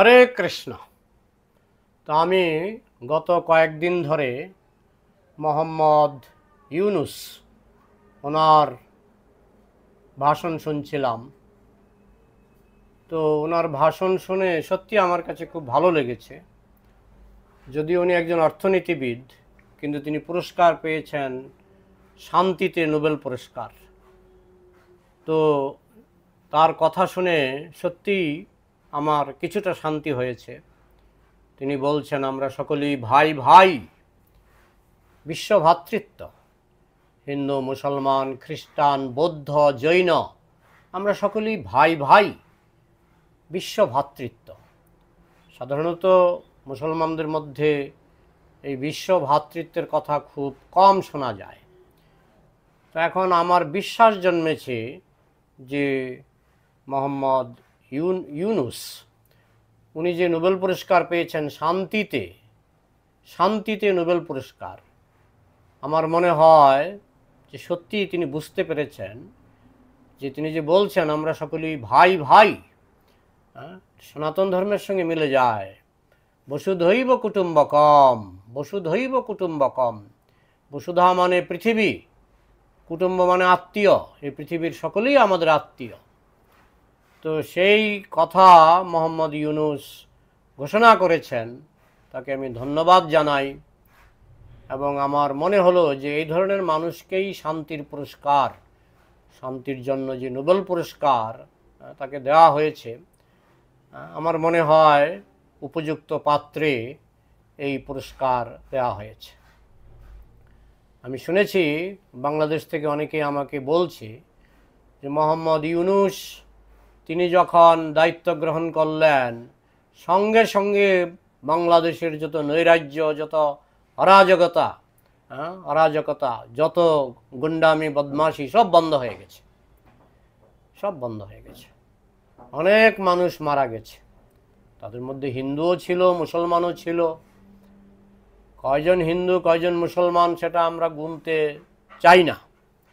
হরে কৃষ্ণ। তো আমি গত কয়েকদিন ধরে মোহাম্মদ ইউনুস ওনার ভাষণ শুনছিলাম। তো ওনার ভাষণ শুনে সত্যি আমার কাছে খুব ভালো লেগেছে। যদিও উনি একজন অর্থনীতিবিদ, কিন্তু তিনি পুরস্কার পেয়েছেন শান্তিতে, নোবেল পুরস্কার। তো তার কথা শুনে সত্যিই আমার কিছুটা শান্তি হয়েছে। তিনি বলছেন আমরা সকলেই ভাই ভাই, বিশ্ব ভ্রাতৃত্ব, হিন্দু, মুসলমান, খ্রিস্টান, বৌদ্ধ, জৈন, আমরা সকলেই ভাই ভাই, বিশ্ব ভ্রাতৃত্ব। সাধারণত মুসলমানদের মধ্যে এই বিশ্ব ভ্রাতৃত্বের কথা খুব কম শোনা যায়। তো এখন আমার বিশ্বাস জন্মেছে যে মোহাম্মদ ইউনুস উনি যে নোবেল পুরস্কার পেয়েছেন শান্তিতে, শান্তিতে নোবেল পুরস্কার, আমার মনে হয় যে সত্যিই তিনি বুঝতে পেরেছেন যে তিনি যে বলছেন আমরা সকলেই ভাই ভাই, সনাতন ধর্মের সঙ্গে মিলে যায়। বসুধৈব কুটুম্বকম, বসুধৈব কুটুম্বকম। বসুধা মানে পৃথিবী, কুটুম্ব মানে আত্মীয়। এই পৃথিবীর সকলেই আমাদের আত্মীয়। তো সেই কথা মোহাম্মদ ইউনুস ঘোষণা করেছেন, তাকে আমি ধন্যবাদ জানাই। এবং আমার মনে হলো যে এই ধরনের মানুষকেই শান্তির পুরস্কার, শান্তির জন্য যে নোবেল পুরস্কার তাকে দেওয়া হয়েছে, আমার মনে হয় উপযুক্ত পাত্রে এই পুরস্কার দেওয়া হয়েছে। আমি শুনেছি বাংলাদেশ থেকে অনেকেই আমাকে বলছে যে মোহাম্মদ ইউনুস তিনি যখন দায়িত্ব গ্রহণ করলেন, সঙ্গে সঙ্গে বাংলাদেশের যত নৈরাজ্য, যত অরাজকতা, অরাজকতা, যত গুন্ডামি, বদমাশি সব বন্ধ হয়ে গেছে, সব বন্ধ হয়ে গেছে। অনেক মানুষ মারা গেছে, তাদের মধ্যে হিন্দুও ছিল, মুসলমানও ছিল। কয়জন হিন্দু কয়জন মুসলমান সেটা আমরা গুনতে চাই না,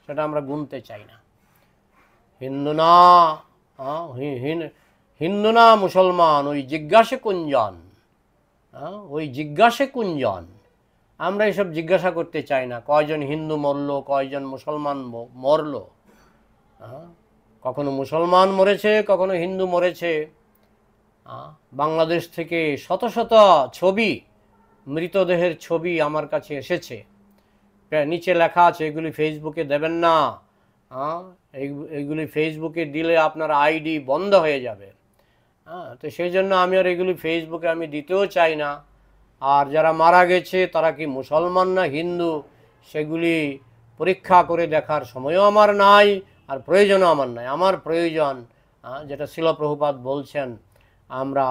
সেটা আমরা গুনতে চাই না। হিন্দু না, হিন্দু না মুসলমান, ওই জিজ্ঞাসে কুঞ্জন, ওই জিজ্ঞাসে কুঞ্জন। আমরা এসব জিজ্ঞাসা করতে চাই না কয়জন হিন্দু মরলো, কয়জন মুসলমান মরলো। কখনো মুসলমান মরেছে, কখনো হিন্দু মরেছে। বাংলাদেশ থেকে শত শত ছবি, মৃতদেহের ছবি আমার কাছে এসেছে। নিচে লেখা আছে এগুলি ফেসবুকে দেবেন না, এইগুলি ফেসবুকে দিলে আপনার আইডি বন্ধ হয়ে যাবে। তো সেই জন্য আমি আর এগুলি ফেসবুকে আমি দিতেও চাই না। আর যারা মারা গেছে তারা কি মুসলমান না হিন্দু, সেগুলি পরীক্ষা করে দেখার সময়ও আমার নাই, আর প্রয়োজনও আমার নাই। আমার প্রয়োজন যেটা শিল প্রভুপাদ বলছেন, আমরা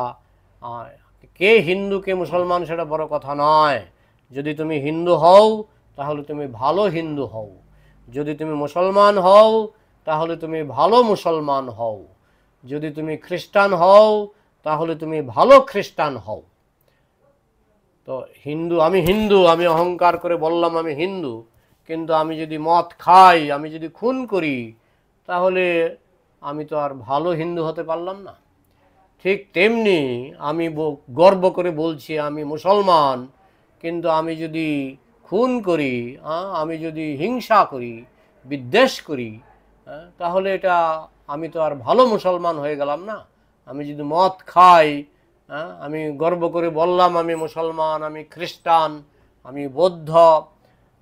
কে হিন্দু কে মুসলমান সেটা বড় কথা নয়। যদি তুমি হিন্দু হও তাহলে তুমি ভালো হিন্দু হও, যদি তুমি মুসলমান হও তাহলে তুমি ভালো মুসলমান হও, যদি তুমি খ্রিস্টান হও তাহলে তুমি ভালো খ্রিস্টান হও। তো আমি অহংকার করে বললাম আমি হিন্দু, কিন্তু আমি যদি মদ খাই, আমি যদি খুন করি, তাহলে আমি তো আর ভালো হিন্দু হতে পারলাম না। ঠিক তেমনি আমি গর্ব করে বলছি আমি মুসলমান, কিন্তু আমি যদি খুন করি, আমি যদি হিংসা করি, বিদ্বেষ করি, তাহলে এটা আমি তো আর ভালো মুসলমান হয়ে গেলাম না। আমি যদি মদ খাই, আমি গর্ব করে বললাম আমি মুসলমান, আমি খ্রিস্টান, আমি বৌদ্ধ,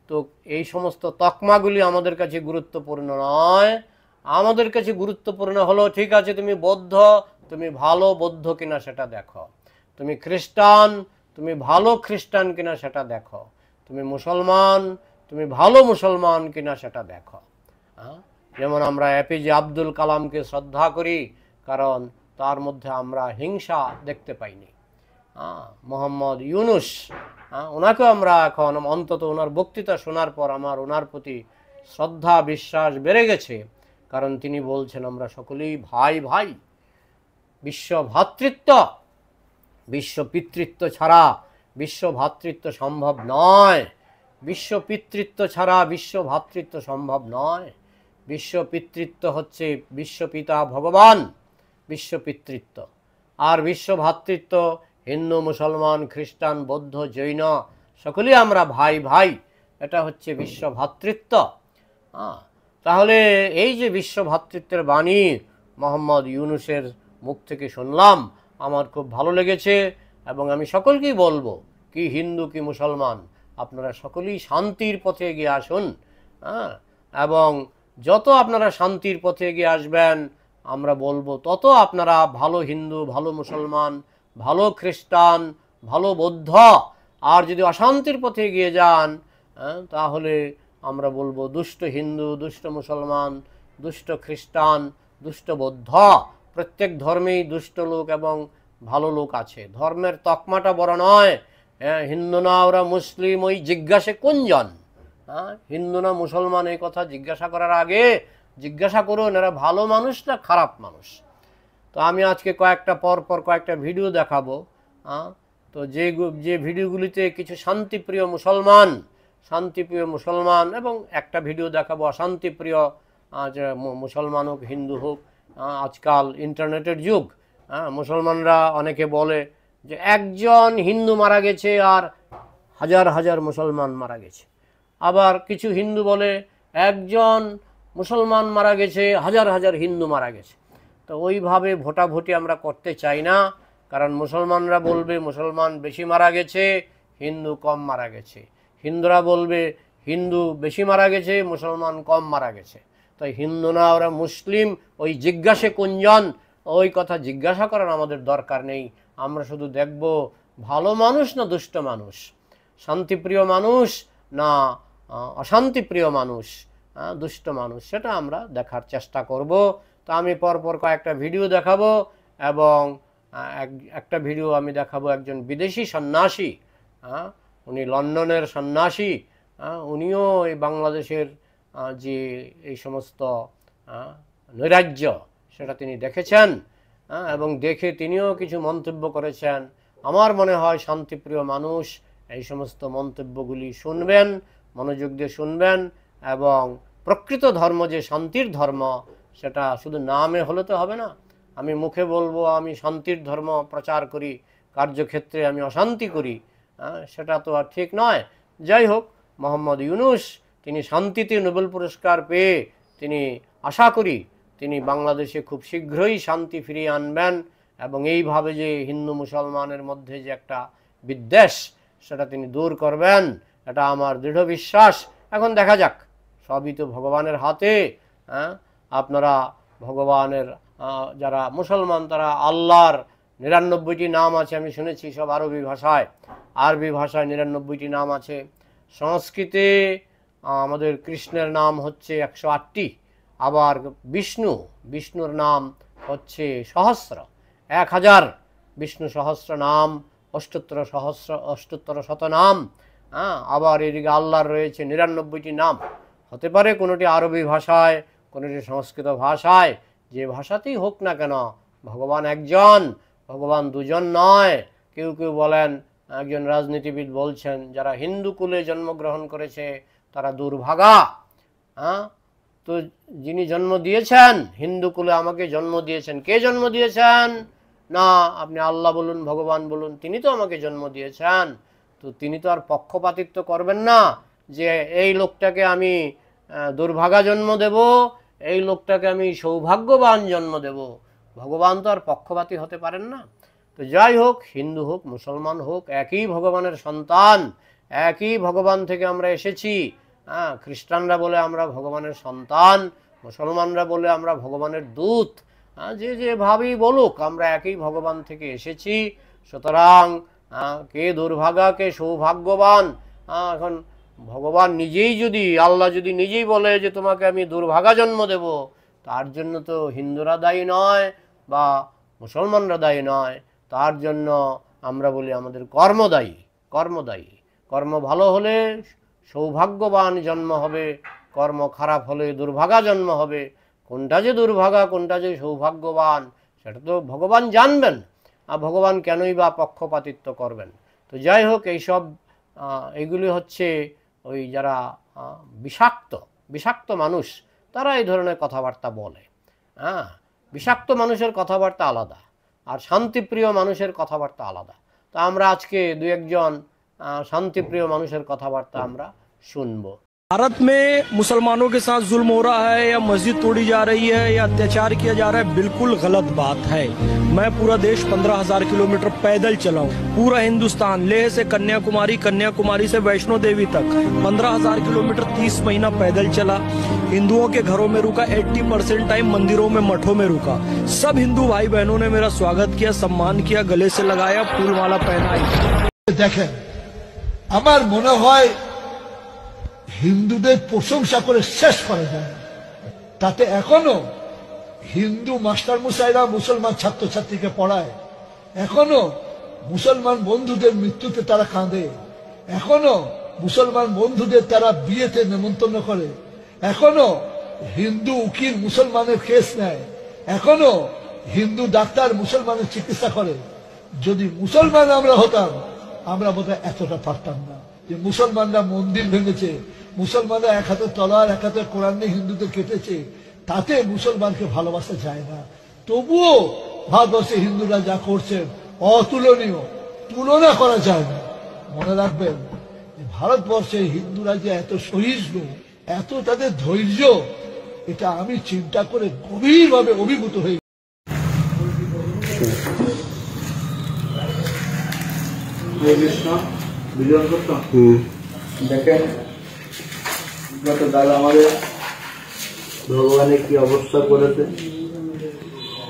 তো এই সমস্ত তকমাগুলি আমাদের কাছে গুরুত্বপূর্ণ নয়। আমাদের কাছে গুরুত্বপূর্ণ হলো ঠিক আছে তুমি বৌদ্ধ, তুমি ভালো বৌদ্ধ কিনা সেটা দেখো, তুমি খ্রিস্টান, তুমি ভালো খ্রিস্টান কিনা সেটা দেখো, তুমি মুসলমান, তুমি ভালো মুসলমান কিনা সেটা দেখো। যেমন আমরা এপিজে আব্দুল কালামকে শ্রদ্ধা করি, কারণ তার মধ্যে আমরা হিংসা দেখতে পাইনি। মোহাম্মদ ইউনুস, ওনাকেও আমরা এখন অন্তত ওনার বক্তৃতা শোনার পর আমার ওনার প্রতি শ্রদ্ধা বিশ্বাস বেড়ে গেছে, কারণ তিনি বলছেন আমরা সকলেই ভাই ভাই। বিশ্ব ভ্রাতৃত্ব, বিশ্ব পিতৃত্ব ছাড়া বিশ্ব ভ্রাতৃত্ব সম্ভব নয়। বিশ্ব পিতৃত্ব ছাড়া বিশ্ব ভ্রাতৃত্ব সম্ভব নয়। বিশ্ব পিতৃত্ব হচ্ছে বিশ্বপিতা ভগবান, বিশ্ব পিতৃত্ব। আর বিশ্ব ভ্রাতৃত্ব, হিন্দু মুসলমান খ্রিস্টান বৌদ্ধ জৈন সকলেই আমরা ভাই ভাই, এটা হচ্ছে বিশ্ব ভ্রাতৃত্ব। তাহলে এই যে বিশ্ব ভ্রাতৃত্বের বাণী মোহাম্মদ ইউনূসের মুখ থেকে শুনলাম, আমার খুব ভালো লেগেছে। এবং আমি সকলকেই বলবো, কি হিন্দু কি মুসলমান, আপনারা সকলেই শান্তির পথে এগিয়ে আসুন। এবং যত আপনারা শান্তির পথে এগিয়ে আসবেন, আমরা বলবো তত আপনারা ভালো হিন্দু, ভালো মুসলমান, ভালো খ্রিস্টান, ভালো বৌদ্ধ। আর যদি অশান্তির পথে এগিয়ে যান, তাহলে আমরা বলবো দুষ্ট হিন্দু, দুষ্ট মুসলমান, দুষ্ট খ্রিস্টান, দুষ্ট বৌদ্ধ। প্রত্যেক ধর্মেই দুষ্ট লোক এবং ভালো লোক আছে। ধর্মের তকমাটা বড় নয়। হিন্দু না ওরা মুসলিম, ওই জিজ্ঞাসে কোনজন? হিন্দু না মুসলমান, এই কথা জিজ্ঞাসা করার আগে জিজ্ঞাসা করুন এরা ভালো মানুষ না খারাপ মানুষ। তো আমি আজকে কয়েকটা ভিডিও দেখাবো। তো যে ভিডিওগুলিতে কিছু শান্তিপ্রিয় মুসলমান এবং একটা ভিডিও দেখাবো অশান্তিপ্রিয়, যে মুসলমান হোক হিন্দু হোক। আজকাল ইন্টারনেটের যুগ। মুসলমানরা অনেকে বলে যে একজন হিন্দু মারা গেছে আর হাজার হাজার মুসলমান মারা গেছে। আবার কিছু হিন্দু বলে একজন মুসলমান মারা গেছে, হাজার হাজার হিন্দু মারা গেছে। তো ওইভাবে ভোটাভুটি আমরা করতে চাই না, কারণ মুসলমানরা বলবে মুসলমান বেশি মারা গেছে, হিন্দু কম মারা গেছে। হিন্দুরা বলবে হিন্দু বেশি মারা গেছে, মুসলমান কম মারা গেছে। তাই হিন্দু না ওরা মুসলিম, ওই জিজ্ঞাসে কোনজন, ওই কথা জিজ্ঞাসা করার আমাদের দরকার নেই। আমরা শুধু দেখব ভালো মানুষ না দুষ্ট মানুষ, শান্তিপ্রিয় মানুষ না অশান্তিপ্রিয় মানুষ, দুষ্ট মানুষ, সেটা আমরা দেখার চেষ্টা করব। তো আমি পরপর কয়েকটা ভিডিও দেখাবো এবং একটা ভিডিও আমি দেখাবো একজন বিদেশি সন্ন্যাসী। উনি লন্ডনের সন্ন্যাসী। উনিও এই বাংলাদেশের যে এই সমস্ত নৈরাজ্য সেটা তিনি দেখেছেন এবং দেখে তিনিও কিছু মন্তব্য করেছেন। আমার মনে হয় শান্তিপ্রিয় মানুষ এই সমস্ত মন্তব্যগুলি শুনবেন, মনোযোগ দিয়ে শুনবেন এবং প্রকৃত ধর্ম যে শান্তির ধর্ম, সেটা শুধু নামে হলে তো হবে না। আমি মুখে বলবো আমি শান্তির ধর্ম প্রচার করি, কার্যক্ষেত্রে আমি অশান্তি করি, সেটা তো আর ঠিক নয়। যাই হোক, মোহাম্মদ ইউনূস তিনি শান্তিতে নোবেল পুরস্কার পেয়ে তিনি আশা করি তিনি বাংলাদেশে খুব শীঘ্রই শান্তি ফিরিয়ে আনবেন এবং এইভাবে যে হিন্দু মুসলমানের মধ্যে যে একটা বিদ্বেষ সেটা তিনি দূর করবেন, এটা আমার দৃঢ় বিশ্বাস। এখন দেখা যাক, সবই তো ভগবানের হাতে। আপনারা ভগবানের, যারা মুসলমান তারা আল্লাহর 99টি নাম আছে আমি শুনেছি, সব আরবি ভাষায় 99টি নাম আছে। সংস্কৃতে আমাদের কৃষ্ণের নাম হচ্ছে 108টি। আবার বিষ্ণুর নাম হচ্ছে সহস্র, 1000 বিষ্ণু সহস্র নাম, অষ্টোত্তর শত নাম। আবার এদিকে আল্লাহর রয়েছে 99টি নাম। হতে পারে কোনোটি আরবি ভাষায়, কোনোটি সংস্কৃত ভাষায়, যে ভাষাতেই হোক না কেন ভগবান একজন, ভগবান দুজন নয়। কেউ কেউ বলেন, একজন রাজনীতিবিদ বলছেন যারা হিন্দু কুলে জন্মগ্রহণ করেছে তারা দুর্ভাগা। তো যিনি জন্ম দিয়েছেন হিন্দু কুলে, আমাকে জন্ম দিয়েছেন, কে জন্ম দিয়েছেন? না আপনি আল্লাহ বলুন, ভগবান বলুন, তিনি তো আমাকে জন্ম দিয়েছেন। তো তিনি তো আর পক্ষপাতিত্ব করবেন না যে এই লোকটাকে আমি দুর্ভাগা জন্ম দেব, এই লোকটাকে আমি সৌভাগ্যবান জন্ম দেব। ভগবান তো আর পক্ষপাতী হতে পারেন না। তো যাই হোক, হিন্দু হোক মুসলমান হোক, একই ভগবানের সন্তান, একই ভগবান থেকে আমরা এসেছি। খ্রিস্টানরা বলে আমরা ভগবানের সন্তান, মুসলমানরা বলে আমরা ভগবানের দূত। যেভাবেই বলুক, আমরা একই ভগবান থেকে এসেছি। সুতরাং কে দুর্ভাগা কে সৌভাগ্যবান, এখন ভগবান নিজেই যদি, আল্লাহ যদি নিজেই বলে যে তোমাকে আমি দুর্ভাগা জন্ম দেব, তার জন্য তো হিন্দুরা দায়ী নয় বা মুসলমানরা দায়ী নয়। তার জন্য আমরা বলি আমাদের কর্ম দায়ী। কর্ম ভালো হলে সৌভাগ্যবান জন্ম হবে, কর্ম খারাপ হলে দুর্ভাগা জন্ম হবে। কোনটা যে দুর্ভাগা কোনটা যে সৌভাগ্যবান সেটা তো ভগবান জানবেন, আর ভগবান কেনই বা পক্ষপাতিত্ব করবেন। তো যাই হোক, এইগুলি হচ্ছে ওই যারা বিষাক্ত মানুষ, তারা এই ধরনের কথাবার্তা বলে। বিষাক্ত মানুষের কথাবার্তা আলাদা, আর শান্তিপ্রিয় মানুষের কথাবার্তা আলাদা। তো আমরা আজকে দুই একজন শান্তিপ্রিয় মানুষের কথাবার্তা আমরা শুনবো। भारत में मुसलमानों के साथ जुल्म हो रहा है या मस्जिद तोड़ी जा रही है या अत्याचार किया जा रहा है, बिल्कुल गलत बात है। मैं पूरा देश 15,000 किलोमीटर पैदल चला हूँ। पूरा हिंदुस्तान, लेह से कन्याकुमारी, कन्याकुमारी से वैष्णो देवी तक 15,000 किलोमीटर 30 महीना पैदल चला। हिंदुओं के घरों में रुका, 80% टाइम मंदिरों में, मठों में रुका। सब हिंदू भाई बहनों ने मेरा स्वागत किया, सम्मान किया, गले से लगाया, फूल माला पहनाई। देखें, আমার মনে হয় হিন্দুদের প্রশংসা করে শেষ করা যায় না। তাতে এখনো হিন্দু মাস্টার মশাইরা মুসলমান ছাত্রছাত্রীকে পড়ায়, এখনো মুসলমান বন্ধুদের মৃত্যুতে তারা কাঁদে, এখনো মুসলমান বন্ধুদের তারা বিয়েতে নেমন্তন্ন করে, এখনো হিন্দু উকিল মুসলমানের কেস নেয়, এখনো হিন্দু ডাক্তার মুসলমানের চিকিৎসা করে। যদি মুসলমান আমরা হতাম, আমরা বোধহয় এতটা পারতাম না। যে মুসলমানরা মন্দির ভেঙেছে, মুসলমানরা এক হাতে তলোয়ার এক হাতে কোরআন নিয়ে হিন্দুদের কেটেছে, তাতে মুসলমানকে ভালোবাসা যায় না। তবুও ভারতবর্ষে হিন্দুরা যা করছেন অতুলনীয়, তুলনা করা যায় না। মনে রাখবেন, ভারতবর্ষে হিন্দুরা যে এত সহিষ্ণু, এত তাদের ধৈর্য, এটা আমি চিন্তা করে গভীরভাবে অভিভূত হই। দেখেন গতকাল আমাদের ভগবানের কি অবস্থা করেছে।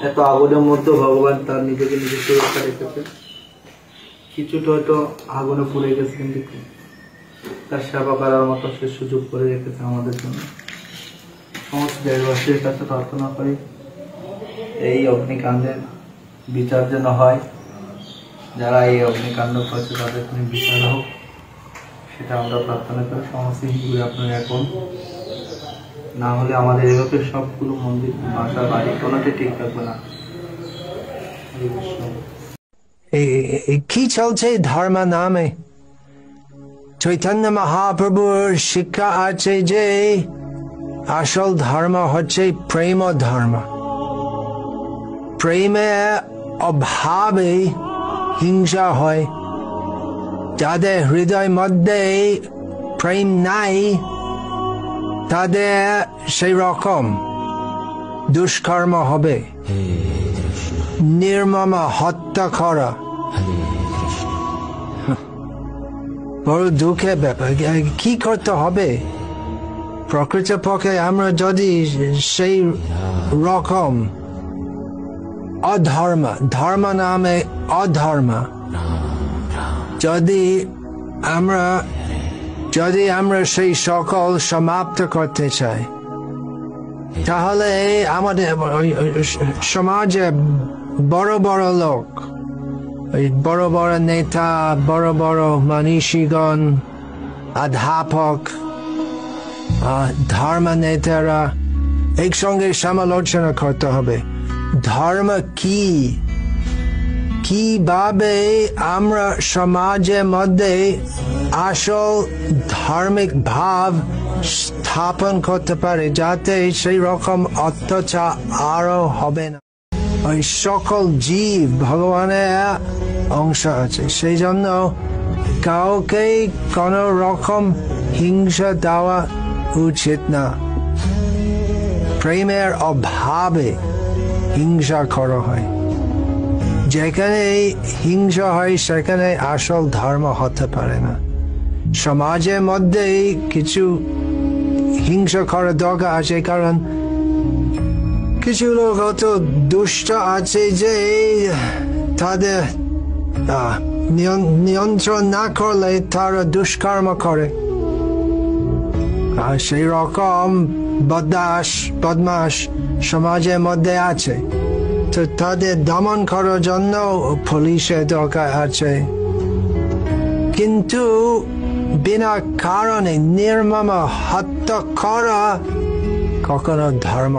এত আগুনের মধ্যে ভগবান তার নিজেকে নিজে সুরক্ষা রেখেছে। কিছুটা হয়তো আগুনে পুড়ে গেছে, কিন্তু তার সেবা করার মতো সে সুযোগ করে রেখেছে আমাদের জন্য। সমস্ত দেশবাসীর কাছে প্রার্থনা করি এই অগ্নিকাণ্ডের বিচার যেন হয়, যারা এই অগ্নিকাণ্ড করেছে তাদের কোনো বিচার হোক, সেটা আমরা প্রার্থনা করি। সমস্ত হিন্দুরা আপনার এখন না হলে আমাদের এভাবে সবগুলো মন্দির, বাসা, বাড়ি কোনোটি ঠিক থাকবে না। কি চলছে ধর্ম নামে? চৈতন্য মহাপ্রভুর শিক্ষা আছে যে আসল ধর্ম হচ্ছে প্রেম ধর্ম। প্রেমের অভাবে হিংসা হয়। যাদের হৃদয় মধ্যে প্রেম নাই, তাদের সেই রকম দুষ্কর্ম হবে। নির্মম হত্যা করা বড় দুঃখের ব্যাপার। কি করতে হবে? প্রকৃতপক্ষে আমরা যদি সেই রকম অধর্ম, ধর্ম নামে অধর্ম, যদি আমরা সেই সকল সমাপ্ত করতে চাই, তাহলে আমাদের সমাজে বড় বড় লোক, বড় বড় নেতা, বড় বড় মনীষীগণ, অধ্যাপক, ধর্ম নেতারা একসঙ্গে সমালোচনা করতে হবে। ধর্ম কি, কিভাবে আমরা সমাজের মধ্যে আসল ধার্মিক ভাব স্থাপন করতে পারি, যাতে সেই রকম অত্যাচার আরো হবে না। ওই সকল জীব ভগবানের অংশ আছে, সেই জন্য কাউকে কোন রকম হিংসা দেওয়া উচিত না। প্রেমের অভাবে হিংসা করা হয়। যেখানে হিংসা হয় সেখানে আসল ধর্ম হতে পারে না। সমাজের মধ্যে কিছু হিংসা করার দরকার আছে, কারণ কিছু লোক অত দুষ্ট আছে যে তাদের নিয়ন্ত্রণ না করলে তারা দুষ্কর্ম করে। আর সেই রকম বদমাশ সমাজের মধ্যে আছে, তো তাদের দমন করার জন্য পুলিশের দরকার আছে। কিন্তু বিনা কারণে নির্মম হত্যা করা কখনো ধর্ম